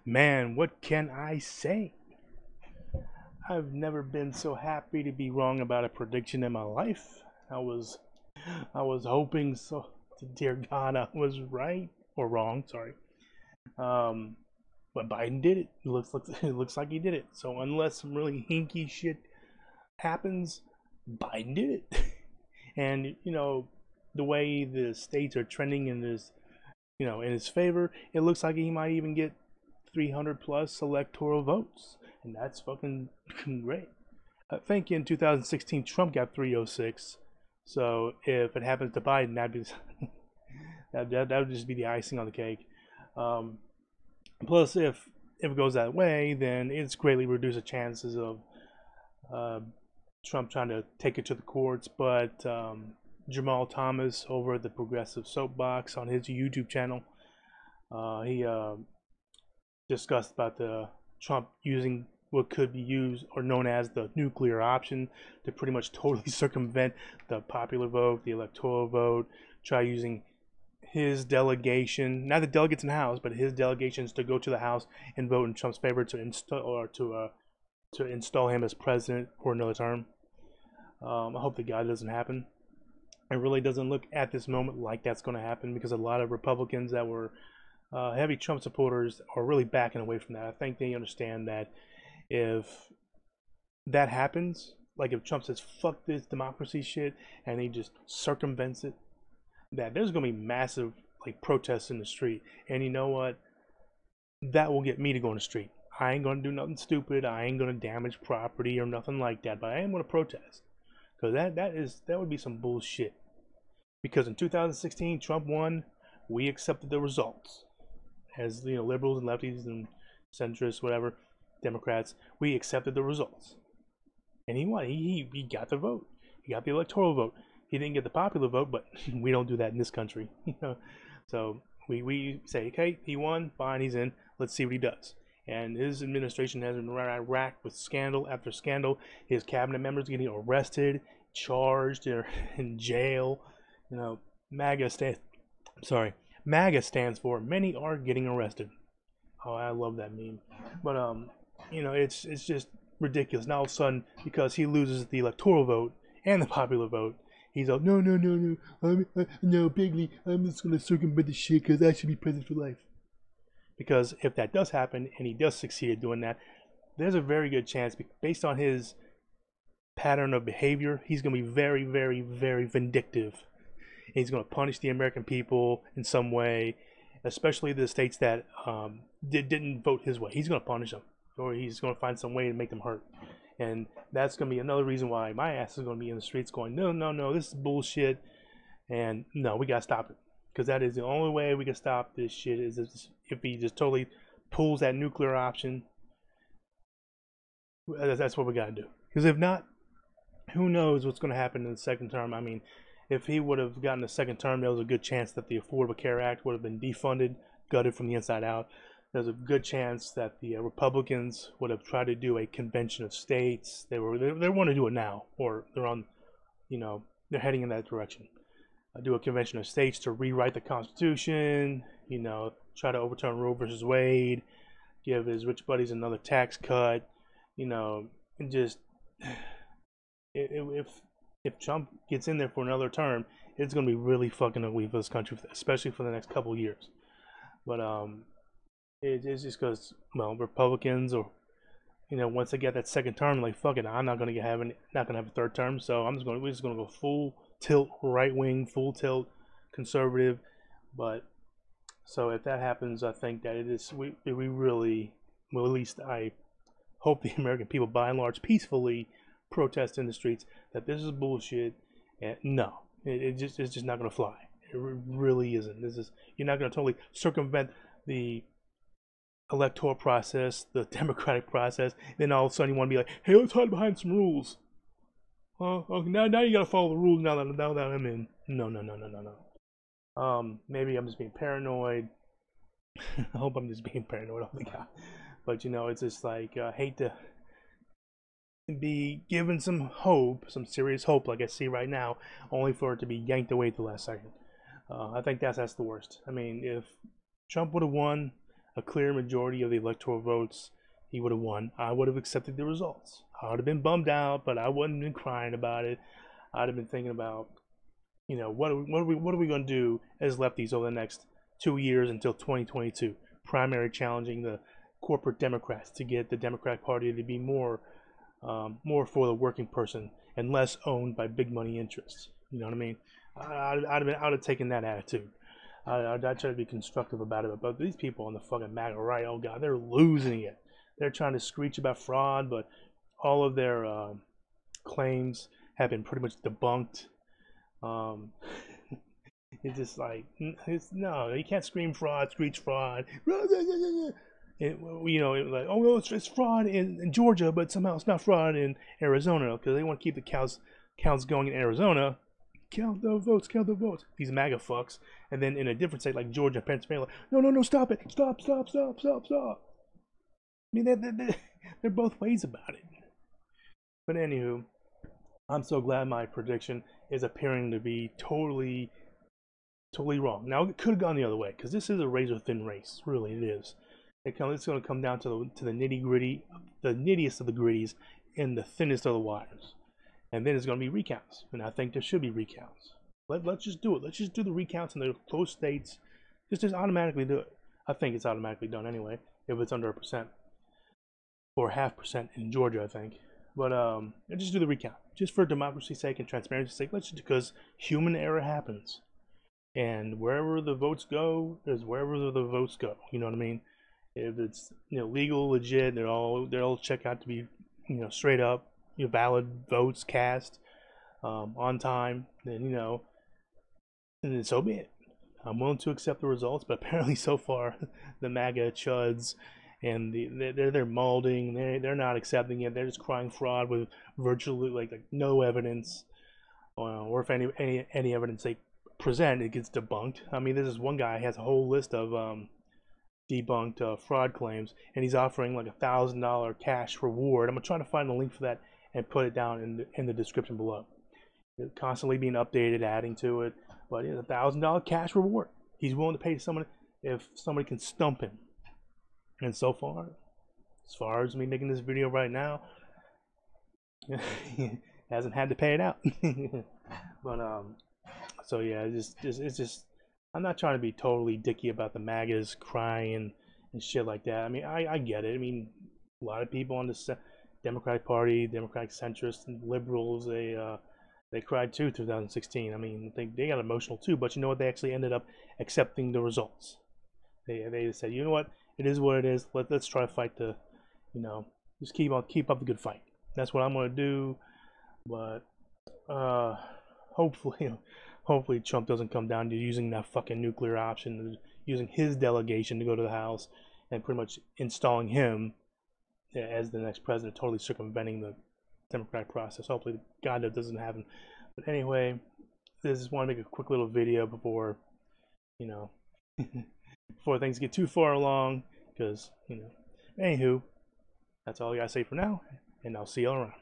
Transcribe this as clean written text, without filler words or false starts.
Man, what can I say? I've never been so happy to be wrong about a prediction in my life. I was I was hoping so to dear God I was right or wrong, sorry. Um but Biden did it. It looks like he did it. So unless some really hinky shit happens, Biden did it. And the way the states are trending in his favor, it looks like he might even get 300 plus electoral votes, and that's fucking great. I think in 2016 Trump got 306, so if it happens to Biden, that would just be the icing on the cake. Um, Plus, if it goes that way, then it's greatly reduced the chances of uh, Trump trying to take it to the courts. But Jamal Thomas over at the Progressive Soapbox on his YouTube channel, he discussed about the Trump using what could be used or known as the nuclear option to pretty much totally circumvent the popular vote, the electoral vote, try using his delegation, not the delegates in the House, but his delegations to go to the House and vote in Trump's favor to install or to install him as president for another term. I hope that God doesn't happen. It really doesn't look at this moment like that's going to happen because a lot of Republicans that were heavy Trump supporters are really backing away from that. I think they understand that if that happens, like if Trump says "fuck this democracy shit" and he just circumvents it, that there's gonna be massive like protests in the street. And you know what? That will get me to go in the street. I ain't gonna do nothing stupid. I ain't gonna damage property or nothing like that. But I am gonna protest because that would be some bullshit. Because in 2016, Trump won. We accepted the results as liberals and lefties and centrists, whatever, Democrats. We accepted the results, and he won. He got the vote. He got the electoral vote. He didn't get the popular vote, but we don't do that in this country. So we say, okay, he won, fine, he's in. Let's see what he does. And his administration has been racked with scandal after scandal. His cabinet members getting arrested, charged, or in jail. You know, MAGA stands. Sorry, MAGA stands for many are getting arrested. Oh, I love that meme. But it's just ridiculous. Now all of a sudden, because he loses the electoral vote and the popular vote, he's like, no, no, no, no, no, Bigley, I'm just gonna circumvent the shit because I should be president for life. Because if that does happen and he does succeed at doing that, there's a very good chance, based on his pattern of behavior, he's gonna be very, very, very vindictive. He's gonna punish the American people in some way, especially the states that didn't vote his way. He's gonna punish them, or he's gonna find some way to make them hurt. And that's gonna be another reason why my ass is gonna be in the streets going, no, no, no, this is bullshit, and no, we gotta stop it, because that is the only way we can stop this shit. Is if he just totally pulls that nuclear option. That's what we gotta do. Because if not, who knows what's gonna happen in the second term? I mean, if he would have gotten a second term, there was a good chance that the Affordable Care Act would have been defunded, gutted from the inside out. There's a good chance that the Republicans would have tried to do a convention of states. They want to do it now, or they're on, they're heading in that direction. Do a convention of states to rewrite the Constitution. Try to overturn Roe versus Wade, give his rich buddies another tax cut. And just if Trump gets in there for another term, it's gonna be really fucking ugly for this country, especially for the next couple of years. But it's just because Republicans, or once they get that second term, like fuck it, I'm not gonna not gonna have a third term, so we're just gonna go full tilt right wing, full tilt conservative. But so if that happens, I think that we really, well, at least I hope the American people by and large peacefully protest in the streets that this is bullshit. And no, it's just not gonna fly. It really isn't. You're not gonna totally circumvent the electoral process, the democratic process. Then all of a sudden you want to be like, hey, let's hide behind some rules. Okay, now you gotta follow the rules now that I'm in. No, no, no, no, no, no. Maybe I'm just being paranoid. I hope I'm just being paranoid all the time. But it's just like I hate to be given some hope, some serious hope, like I see right now, only for it to be yanked away at the last second. I think that's the worst. I mean, if Trump would have won, a clear majority of the electoral votes, he would have won. I would have accepted the results. I would have been bummed out, but I wouldn't have been crying about it. I'd have been thinking about, you know, what are we going to do as lefties over the next 2 years until 2022? Primary challenging the corporate Democrats to get the Democratic Party to be more for the working person and less owned by big money interests. You know what I mean? I'd have taken that attitude. I'd try to be constructive about it. But these people on the fucking MAGA right, oh god, they're losing it. They're trying to screech about fraud, but all of their claims have been pretty much debunked. It's just like, no, you can't scream fraud, screech fraud. It, you know, like, oh no, it's fraud in Georgia, but somehow it's not fraud in Arizona because they want to keep the counts going in Arizona. Count the votes, count the votes. These MAGA fucks. And then in a different state like Georgia, Pennsylvania, like, no, stop it, stop. I mean, they're both ways about it. But anywho, I'm so glad my prediction is appearing to be totally wrong. Now it could have gone the other way because this is a razor thin race. Really, it is. It's going to come down to the nitty gritty, the nittiest of the gritties, and the thinnest of the wires. And then it's going to be recounts, and I think there should be recounts. Let's just do it. Let's just do the recounts in the close states. Just automatically do it. I think it's automatically done anyway if it's under 1% or 0.5% in Georgia, I think. But just do the recount, just for democracy's sake and transparency's sake. Let's just, because human error happens, and wherever the votes go is wherever the votes go. You know what I mean? If it's, you know, legal, legit, they're all check out to be, you know, straight up, you know, valid votes cast on time, then, you know, and then so be it. I'm willing to accept the results, but apparently so far the MAGA chuds and they're molding, they're not accepting it. They're just crying fraud with virtually like no evidence, or if any evidence they present, it gets debunked. I mean, this is one guy has a whole list of debunked fraud claims, and he's offering like $1,000 cash reward. I'm gonna try to find a link for that and put it down in the description below. It's constantly being updated, adding to it, but it's $1,000 cash reward. He's willing to pay someone if somebody can stump him. And so far, as far as me making this video right now, hasn't had to pay it out. But so yeah, it's just I'm not trying to be totally dicky about the MAGAs crying and shit like that. I mean, I get it. I mean, a lot of people on the Democratic Party, Democratic centrists, and liberals, they cried too 2016. I mean, they got emotional too. But you know what? They actually ended up accepting the results. They said, you know what? It is what it is. Let's try to fight the, you know, just keep up the good fight. That's what I'm gonna do. But hopefully Trump doesn't come down to using that fucking nuclear option, using his delegation to go to the House and pretty much installing him as the next president, totally circumventing the democratic process. Hopefully, God, that doesn't happen. But anyway, I just want to make a quick little video before, you know, before things get too far along, because, you know, anywho, that's all I gotta say for now, and I'll see y'all around.